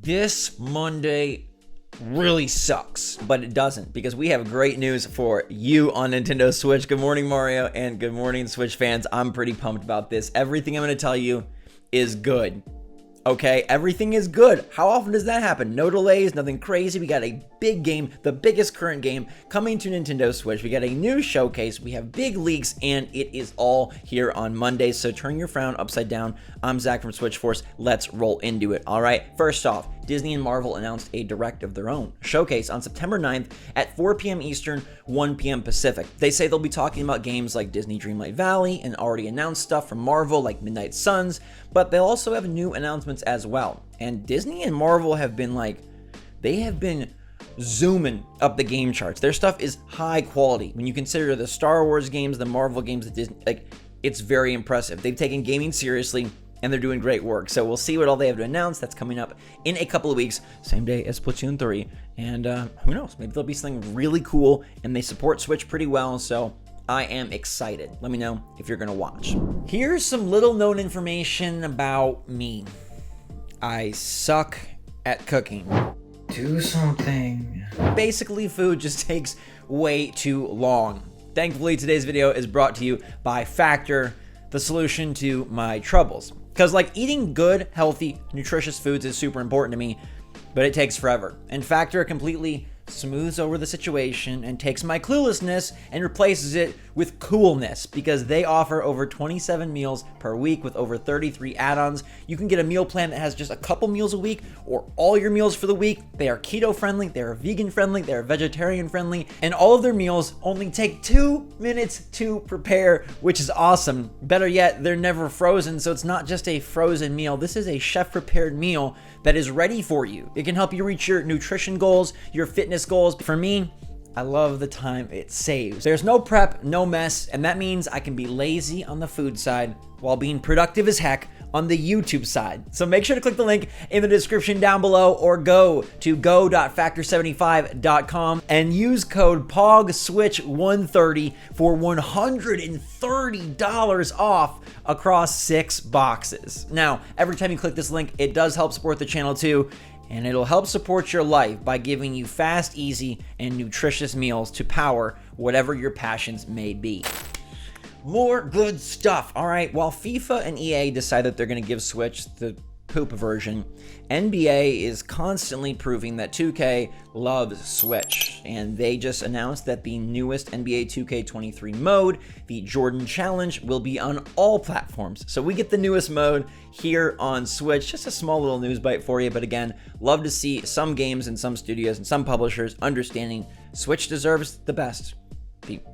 This Monday really sucks, but it doesn't, because we have great news for you on Nintendo Switch. Good morning, Mario, and good morning, Switch fans. I'm pretty pumped about this. Everything I'm going to tell you is good. Okay, everything is good. How often does that happen? No delays, nothing crazy. We got a big game, the biggest current game coming to Nintendo Switch. We got a new showcase, we have big leaks, and it is all here on Monday. So turn your frown upside down. I'm Zach from SwitchForce. Let's roll into it. All right, first off, Disney and Marvel announced a direct of their own showcase on September 9th at 4 p.m. Eastern, 1 p.m. Pacific. They say they'll be talking about games like Disney Dreamlight Valley and already announced stuff from Marvel like Midnight Suns, but they'll also have new announcements as well. And Disney and Marvel have been zooming up the game charts. Their stuff is high quality. When you consider the Star Wars games, the Marvel games, the Disney, it's very impressive. They've taken gaming seriously, and they're doing great work. So we'll see what all they have to announce. That's coming up in a couple of weeks, same day as Splatoon 3. And who knows, maybe there'll be something really cool, and they support Switch pretty well, so I am excited. Let me know if you're gonna watch. Here's some little known information about me. I suck at cooking. Do something. Basically, food just takes way too long. Thankfully, today's video is brought to you by Factor, the solution to my troubles. Because eating good, healthy, nutritious foods is super important to me, but it takes forever. And Factor completely smooths over the situation and takes my cluelessness and replaces it with coolness, because they offer over 27 meals per week with over 33 add-ons. You can get a meal plan that has just a couple meals a week or all your meals for the week. They are keto friendly, they are vegan friendly, they are vegetarian friendly, and all of their meals only take 2 minutes to prepare, which is awesome. Better yet, they're never frozen, so it's not just a frozen meal. This is a chef-prepared meal that is ready for you. It can help you reach your nutrition goals, your fitness goals. For me, I love the time it saves. There's no prep, no mess, and that means I can be lazy on the food side while being productive as heck on the YouTube side. So make sure to click the link in the description down below, or go to go.factor75.com and use code POGSWITCH130 for $130 off across 6 boxes. Now, every time you click this link, it does help support the channel too, and it'll help support your life by giving you fast, easy, and nutritious meals to power whatever your passions may be. More good stuff. All right, while FIFA and EA decide that they're going to give Switch the poop version, NBA is constantly proving that 2K loves Switch, and they just announced that the newest NBA 2K23 mode, the Jordan Challenge, will be on all platforms. So we get the newest mode here on Switch. Just a small little news bite for you, but again, love to see some games and some studios and some publishers understanding Switch deserves the best,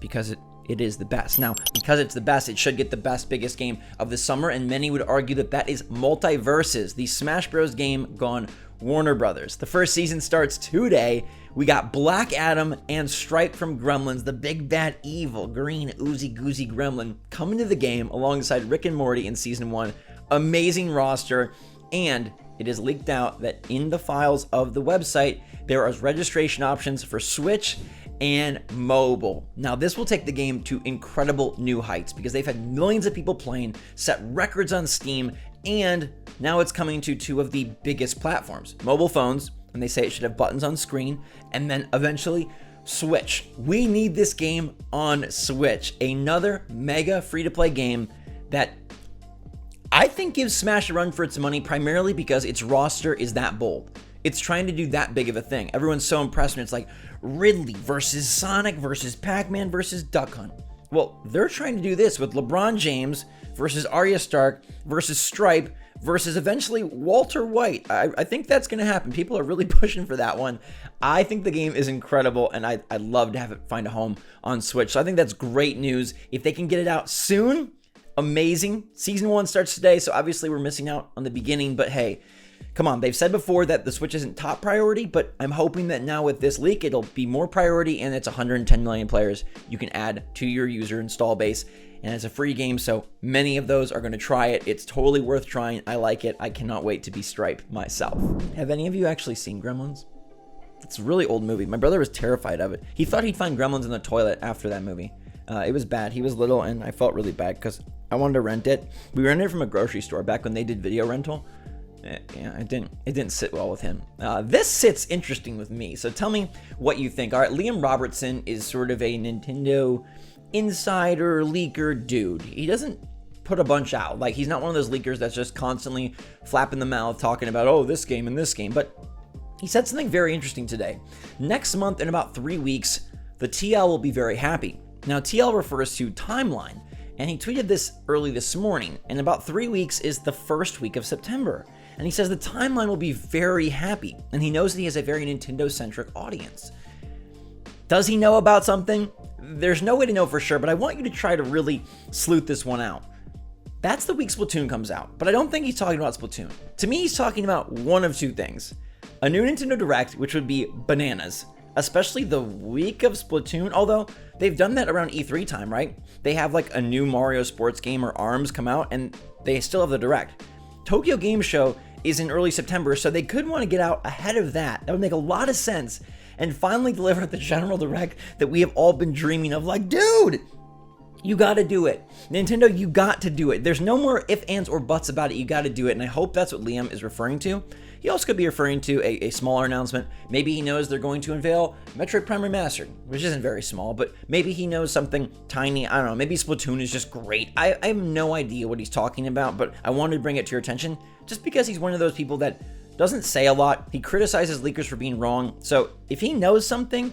because it is the best. Now, because it's the best, it should get the best, biggest game of the summer, and many would argue that that is Multiverses, the Smash Bros. Game gone Warner Brothers. The first season starts today. We got Black Adam and Stripe from Gremlins, the big bad evil green oozy goozy gremlin, coming to the game alongside Rick and Morty in Season 1. Amazing roster, and it is leaked out that in the files of the website, there are registration options for Switch and mobile. Now, this will take the game to incredible new heights, because they've had millions of people playing, set records on Steam, and now it's coming to 2 of the biggest platforms, mobile phones, and they say it should have buttons on screen, and then eventually Switch. We need this game on Switch. Another mega free-to-play game that I think gives Smash a run for its money, primarily because its roster is that bold. It's trying to do that big of a thing. Everyone's so impressed when it's like Ridley versus Sonic versus Pac-Man versus Duck Hunt. Well, they're trying to do this with LeBron James versus Arya Stark versus Stripe versus eventually Walter White. I think that's going to happen. People are really pushing for that one. I think the game is incredible, and I'd love to have it find a home on Switch. So I think that's great news. If they can get it out soon, amazing. Season 1 starts today, so obviously we're missing out on the beginning, but hey, come on, they've said before that the Switch isn't top priority, but I'm hoping that now with this leak, it'll be more priority, and it's 110 million players you can add to your user install base, and it's a free game, so many of those are going to try it. It's totally worth trying. I like it. I cannot wait to be Stripe myself. Have any of you actually seen Gremlins? It's a really old movie. My brother was terrified of it. He thought he'd find Gremlins in the toilet after that movie. It was bad. He was little, and I felt really bad because I wanted to rent it. We rented it from a grocery store back when they did video rental. Yeah, it didn't sit well with him. This sits interesting with me. So tell me what you think. All right, Liam Robertson is sort of a Nintendo insider leaker dude. He doesn't put a bunch out. Like, he's not one of those leakers that's just constantly flapping the mouth talking about, oh, this game and this game. But he said something very interesting today. Next month, in about 3 weeks, the TL will be very happy. Now, TL refers to timeline, and he tweeted this early this morning. And about 3 weeks is the first week of September. And he says the timeline will be very happy, and he knows that he has a very Nintendo-centric audience. Does he know about something? There's no way to know for sure, but I want you to try to really sleuth this one out. That's the week Splatoon comes out, but I don't think he's talking about Splatoon. To me, he's talking about one of two things. A new Nintendo Direct, which would be bananas, especially the week of Splatoon, although they've done that around E3 time, right? They have like a new Mario sports game or ARMS come out, and they still have the Direct. Tokyo Game Show is in early September, so they could want to get out ahead of that. That would make a lot of sense, and finally deliver the General Direct that we have all been dreaming of. Like, dude, you gotta do it. Nintendo, you got to do it. There's no more ifs, ands, or buts about it. You gotta do it, and I hope that's what Liam is referring to. He also could be referring to a smaller announcement. Maybe he knows they're going to unveil Metroid Prime Remastered, which isn't very small, but maybe he knows something tiny. I don't know. Maybe Splatoon is just great. I have no idea what he's talking about, but I wanted to bring it to your attention just because he's one of those people that doesn't say a lot. He criticizes leakers for being wrong. So if he knows something,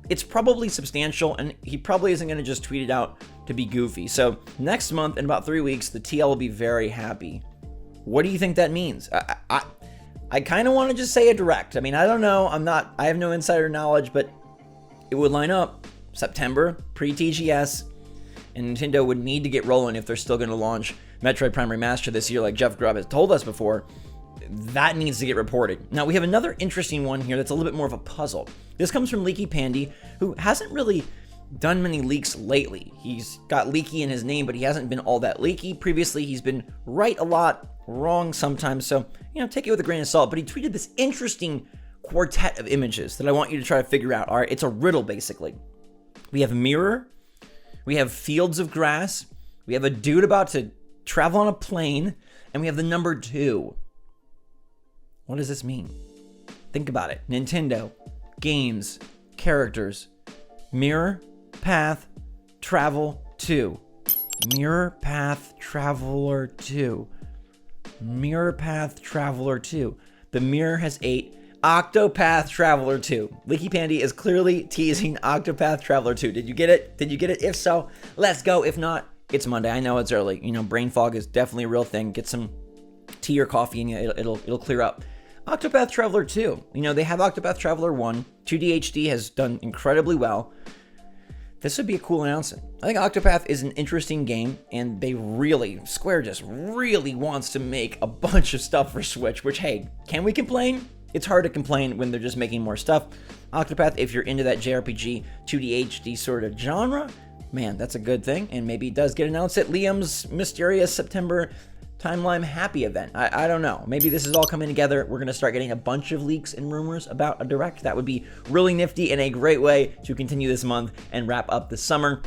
it's probably substantial, and he probably isn't going to just tweet it out to be goofy. So next month, in about 3 weeks, the TL will be very happy. What do you think that means? I kind of want to just say a Direct. I mean, I don't know. I have no insider knowledge, but it would line up September, pre-TGS, and Nintendo would need to get rolling if they're still going to launch Metroid Prime Remastered this year, like Jeff Grubb has told us before. That needs to get reported. Now, we have another interesting one here that's a little bit more of a puzzle. This comes from Leaky Pandy, who hasn't really done many leaks lately. He's got leaky in his name, but he hasn't been all that leaky. Previously, he's been right a lot, wrong sometimes, so, take it with a grain of salt. But he tweeted this interesting quartet of images that I want you to try to figure out. All right, it's a riddle, basically. We have mirror, we have fields of grass, we have a dude about to travel on a plane, and we have the number 2. What does this mean? Think about it. Nintendo, games, characters, mirror, path, travel, 2. Mirror, path, traveler, 2. Mirror, path, traveler, 2. The mirror has 8. Octopath Traveler 2. Leaky Pandy is clearly teasing Octopath Traveler 2. Did you get it? If so, let's go. If not, it's Monday. I know it's early. Brain fog is definitely a real thing. Get some tea or coffee and it'll clear up. Octopath Traveler 2. They have Octopath Traveler 1. 2D HD has done incredibly well. This would be a cool announcement. I think Octopath is an interesting game, and Square just really wants to make a bunch of stuff for Switch, which, hey, can we complain? It's hard to complain when they're just making more stuff. Octopath, if you're into that JRPG, 2D HD sort of genre, man, that's a good thing, and maybe it does get announced at Liam's mysterious September Timeline Happy event. I don't know. Maybe this is all coming together. We're going to start getting a bunch of leaks and rumors about a Direct. That would be really nifty and a great way to continue this month and wrap up the summer.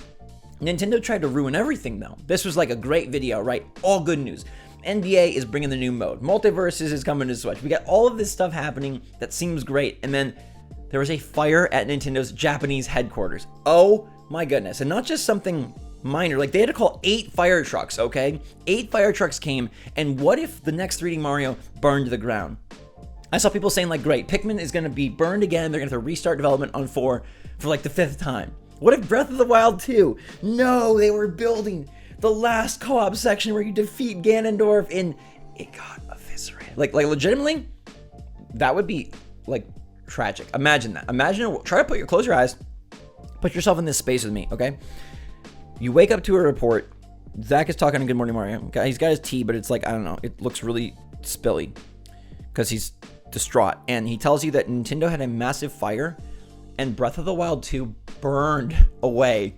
Nintendo tried to ruin everything, though. This was like a great video, right? All good news. NBA is bringing the new mode. Multiverses is coming to Switch. We got all of this stuff happening that seems great. And then there was a fire at Nintendo's Japanese headquarters. Oh my goodness. And not just something minor, like they had to call 8 fire trucks, okay? 8 fire trucks came, and what if the next 3D Mario burned to the ground? I saw people saying like, great, Pikmin is going to be burned again, they're going to have to restart development on 4 for like the 5th time. What if Breath of the Wild 2? No, they were building the last co-op section where you defeat Ganondorf and it got eviscerated. Like legitimately, that would be like tragic. Imagine that. Close your eyes, put yourself in this space with me, okay? You wake up to a report. Zach is talking on Good Morning Mario. He's got his tea, but it's like, I don't know. It looks really spilly because he's distraught. And he tells you that Nintendo had a massive fire and Breath of the Wild 2 burned away.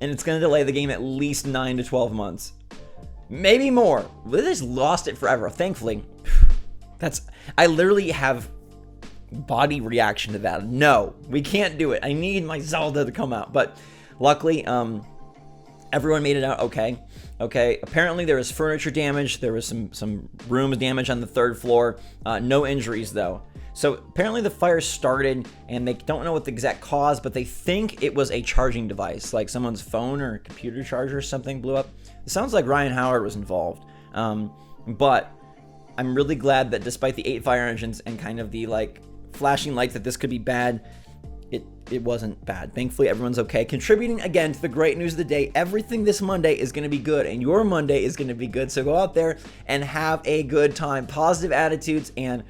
And it's going to delay the game at least 9 to 12 months. Maybe more. They just lost it forever. Thankfully, I literally have body reaction to that. No, we can't do it. I need my Zelda to come out. But luckily, Everyone made it out okay. Okay, apparently there was furniture damage. There was some room damage on the 3rd floor. No injuries though. So apparently the fire started and they don't know what the exact cause, but they think it was a charging device, like someone's phone or computer charger or something blew up. It sounds like Ryan Howard was involved. But I'm really glad that despite the 8 fire engines and kind of the like flashing lights that this could be bad, it wasn't bad. Thankfully, everyone's okay. Contributing again to the great news of the day, everything this Monday is going to be good, and your Monday is going to be good. So go out there and have a good time. Positive attitudes. And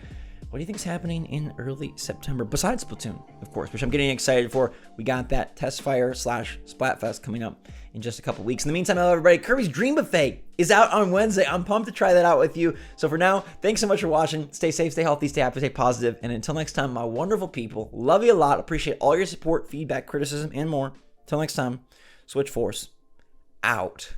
what do you think is happening in early September? Besides Splatoon, of course, which I'm getting excited for. We got that Test Fire / Splatfest coming up in just a couple weeks. In the meantime, hello everybody. Kirby's Dream Buffet is out on Wednesday. I'm pumped to try that out with you. So for now, thanks so much for watching. Stay safe, stay healthy, stay happy, stay positive. And until next time, my wonderful people, love you a lot. Appreciate all your support, feedback, criticism, and more. Until next time, SwitchForce out.